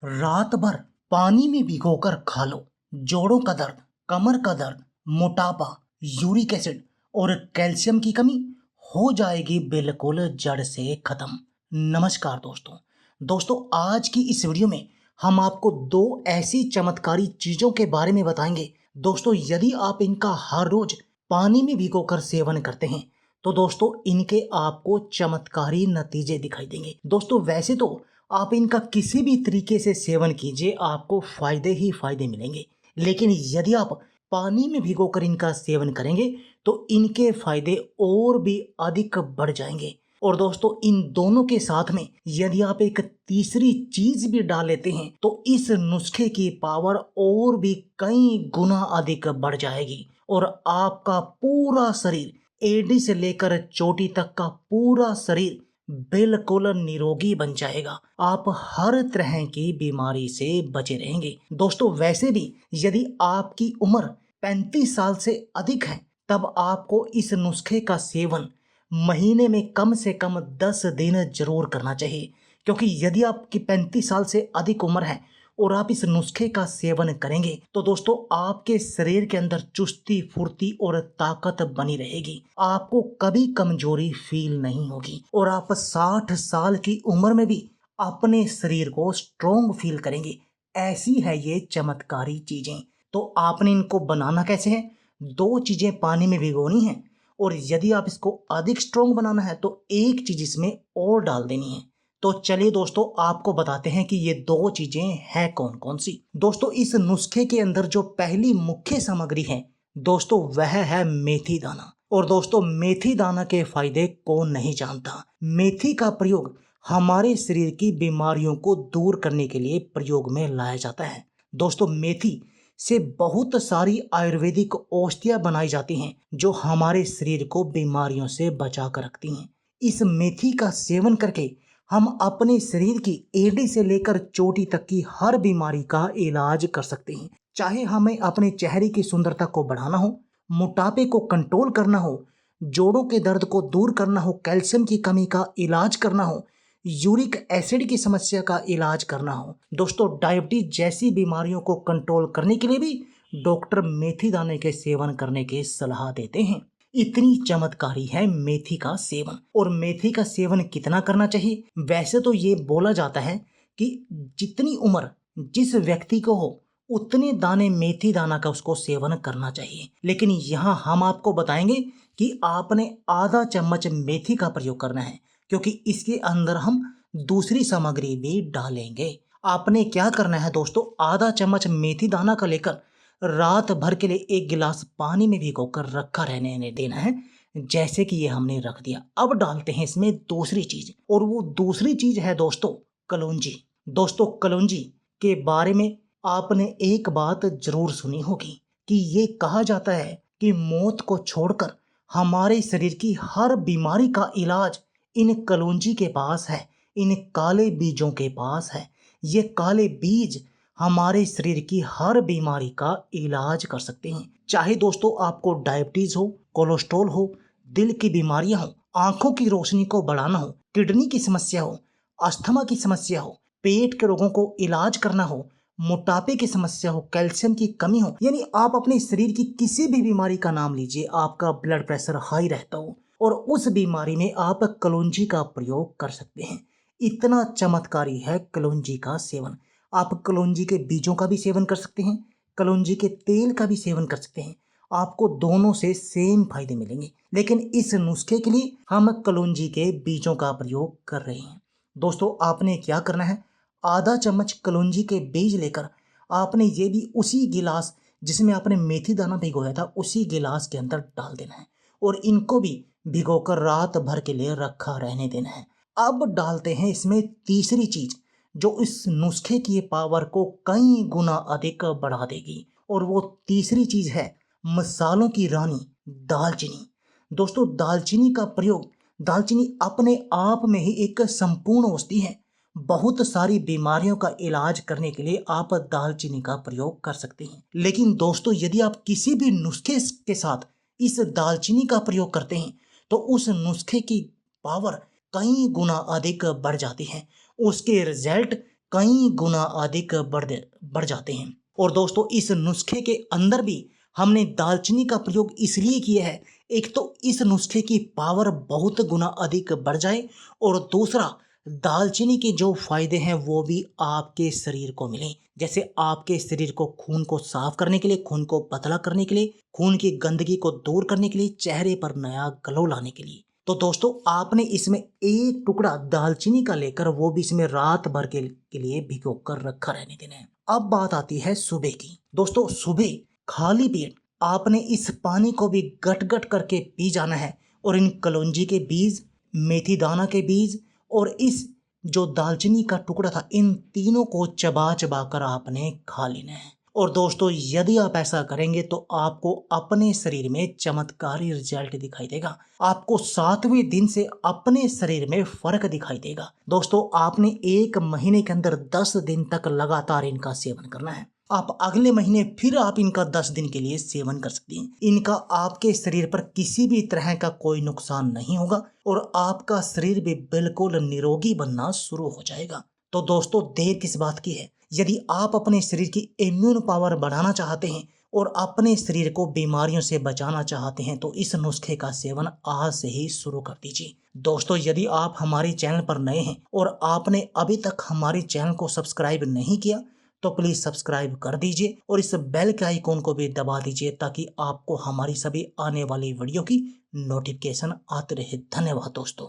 रात भर पानी में भिगोकर खा लो। जोड़ों का दर्द, कमर का दर्द, मोटापा, यूरिक एसिड और कैल्शियम की कमी हो जाएगी बिल्कुल जड़ से खत्म। नमस्कार दोस्तों, आज की इस वीडियो में हम आपको दो ऐसी चमत्कारी चीजों के बारे में बताएंगे। दोस्तों, यदि आप इनका हर रोज पानी में भिगोकर सेवन करते हैं तो दोस्तों इनके आपको चमत्कारी नतीजे दिखाई देंगे। दोस्तों, वैसे तो आप इनका किसी भी तरीके से सेवन कीजिए, आपको फायदे ही फायदे मिलेंगे। लेकिन यदि आप पानी में भिगोकर इनका सेवन करेंगे तो इनके फायदे और भी अधिक बढ़ जाएंगे। और दोस्तों, इन दोनों के साथ में यदि आप एक तीसरी चीज भी डाल लेते हैं तो इस नुस्खे की पावर और भी कई गुना अधिक बढ़ जाएगी और आपका पूरा शरीर, एडी से लेकर चोटी तक का पूरा शरीर बिल्कुल निरोगी बन जाएगा। आप हर तरह की बीमारी से बचे रहेंगे। दोस्तों, वैसे भी यदि आपकी उम्र 35 साल से अधिक है तब आपको इस नुस्खे का सेवन महीने में कम से कम 10 दिन जरूर करना चाहिए, क्योंकि यदि आपकी 35 साल से अधिक उम्र है और आप इस नुस्खे का सेवन करेंगे तो दोस्तों आपके शरीर के अंदर चुस्ती, फुर्ती और ताकत बनी रहेगी। आपको कभी कमजोरी फील नहीं होगी और आप 60 साल की उम्र में भी अपने शरीर को स्ट्रोंग फील करेंगे। ऐसी है ये चमत्कारी चीजें। तो आपने इनको बनाना कैसे है? दो चीजें पानी में भिगोनी है और यदि आप इसको अधिक स्ट्रोंग बनाना है तो एक चीज इसमें और डाल देनी है। तो चलिए दोस्तों, आपको बताते हैं कि ये दो चीजें हैं कौन कौन सी। दोस्तों, इस नुस्खे के अंदर जो पहली मुख्य सामग्री है दोस्तों वह है मेथी दाना। और दोस्तों, मेथी दाना के फायदे कौन नहीं जानता। मेथी का प्रयोग हमारे शरीर की बीमारियों को दूर करने के लिए प्रयोग में लाया जाता है। दोस्तों, मेथी से बहुत सारी आयुर्वेदिक औषधियां बनाई जाती हैं जो हमारे शरीर को बीमारियों से बचा कर रखती हैं। इस मेथी का सेवन करके हम अपने शरीर की एड़ी से लेकर चोटी तक की हर बीमारी का इलाज कर सकते हैं। चाहे हमें अपने चेहरे की सुंदरता को बढ़ाना हो, मोटापे को कंट्रोल करना हो, जोड़ों के दर्द को दूर करना हो, कैल्शियम की कमी का इलाज करना हो, यूरिक एसिड की समस्या का इलाज करना हो, दोस्तों डायबिटीज जैसी बीमारियों को कंट्रोल करने के लिए भी डॉक्टर मेथी दाने के सेवन करने की सलाह देते हैं। इतनी चमत्कारी है मेथी का सेवन। और मेथी का सेवन कितना करना चाहिए? वैसे तो ये बोला जाता है कि जितनी उम्र जिस व्यक्ति को हो उतने दाने मेथी दाना का उसको सेवन करना चाहिए। लेकिन यहाँ हम आपको बताएंगे कि आपने आधा चम्मच मेथी का प्रयोग करना है, क्योंकि इसके अंदर हम दूसरी सामग्री भी डालेंगे। आपने क्या करना है दोस्तों, आधा चम्मच मेथी दाना का लेकर रात भर के लिए 1 गिलास पानी में भिगोकर रखा रहने देना है। जैसे कि ये हमने रख दिया, अब डालते हैं इसमें दूसरी चीज, और वो दूसरी चीज है दोस्तों कलौंजी। दोस्तों, कलौंजी के बारे में आपने एक बात जरूर सुनी होगी कि ये कहा जाता है कि मौत को छोड़कर हमारे शरीर की हर बीमारी का इलाज इन कलौंजी के पास है, इन काले बीजों के पास है। ये काले बीज हमारे शरीर की हर बीमारी का इलाज कर सकते हैं। चाहे दोस्तों आपको डायबिटीज हो, कोलेस्ट्रॉल हो, दिल की बीमारियां हो, आंखों की रोशनी को बढ़ाना हो, किडनी की समस्या हो, अस्थमा की समस्या हो, पेट के रोगों को इलाज करना हो, मोटापे की समस्या हो, कैल्शियम की कमी हो, यानी आप अपने शरीर की किसी भी बीमारी का नाम लीजिए, आपका ब्लड प्रेशर हाई रहता हो और उस बीमारी में आप कलौंजी का प्रयोग कर सकते हैं। इतना चमत्कारी है कलौंजी का सेवन। आप कलौंजी के बीजों का भी सेवन कर सकते हैं, कलौंजी के तेल का भी सेवन कर सकते हैं। आपको दोनों से सेम फायदे मिलेंगे। लेकिन इस नुस्खे के लिए हम कलौंजी के बीजों का प्रयोग कर रहे हैं। दोस्तों, आपने क्या करना है, आधा चम्मच कलौंजी के बीज लेकर आपने ये भी उसी गिलास जिसमें आपने मेथी दाना भिगोया था उसी गिलास के अंदर डाल देना है और इनको भी भिगोकर रात भर के लिए रखा रहने देना है। अब डालते हैं इसमें तीसरी चीज जो इस नुस्खे की पावर को कई गुना अधिक बढ़ा देगी, और वो तीसरी चीज है मसालों की रानी दालचीनी। दोस्तों, दालचीनी अपने आप में ही एक संपूर्ण औषधि है। बहुत सारी बीमारियों का इलाज करने के लिए आप दालचीनी का प्रयोग कर सकते हैं। लेकिन दोस्तों, यदि आप किसी भी नुस्खे के साथ इस दालचीनी का प्रयोग करते हैं तो उस नुस्खे की पावर कई गुना अधिक बढ़ जाती है। उसके रिजल्ट कई गुना अधिक बढ़ जाते हैं। और दोस्तों इस नुस्खे के अंदर भी हमने दालचीनी का प्रयोग इसलिए किया है, एक तो इस नुस्खे की पावर बहुत गुना अधिक बढ़ जाए और दूसरा दालचीनी के जो फायदे हैं वो भी आपके शरीर को मिले। जैसे आपके शरीर को खून को साफ करने के लिए, खून को पतला करने के लिए, खून की गंदगी को दूर करने के लिए, चेहरे पर नया ग्लो लाने के लिए। तो दोस्तों आपने इसमें एक टुकड़ा दालचीनी का लेकर वो भी इसमें रात भर के लिए भिगो कर रखा रहने देना है। अब बात आती है सुबह की। दोस्तों सुबह खाली पेट आपने इस पानी को भी गट गट करके पी जाना है और इन कलौंजी के बीज, मेथी दाना के बीज और इस जो दालचीनी का टुकड़ा था, इन तीनों को चबा चबा कर आपने खा लेना है। और दोस्तों यदि आप ऐसा करेंगे तो आपको अपने शरीर में चमत्कारी रिजल्ट दिखाई देगा। आपको 7वें दिन से अपने शरीर में फर्क दिखाई देगा। दोस्तों आपने 1 महीने के अंदर 10 दिन तक लगातार इनका सेवन करना है। आप अगले महीने फिर आप इनका 10 दिन के लिए सेवन कर सकती हैं। इनका आपके शरीर पर किसी भी तरह का कोई नुकसान नहीं होगा और आपका शरीर भी बिल्कुल निरोगी बनना शुरू हो जाएगा। तो दोस्तों देर किस बात की है, यदि आप अपने शरीर की इम्यून पावर बढ़ाना चाहते हैं और अपने शरीर को बीमारियों से बचाना चाहते हैं तो इस नुस्खे का सेवन आज से ही शुरू कर दीजिए। दोस्तों यदि आप हमारे चैनल पर नए हैं और आपने अभी तक हमारे चैनल को सब्सक्राइब नहीं किया तो प्लीज सब्सक्राइब कर दीजिए और इस बेल के आइकॉन को भी दबा दीजिए ताकि आपको हमारी सभी आने वाली वीडियो की नोटिफिकेशन आते रहे। धन्यवाद दोस्तों।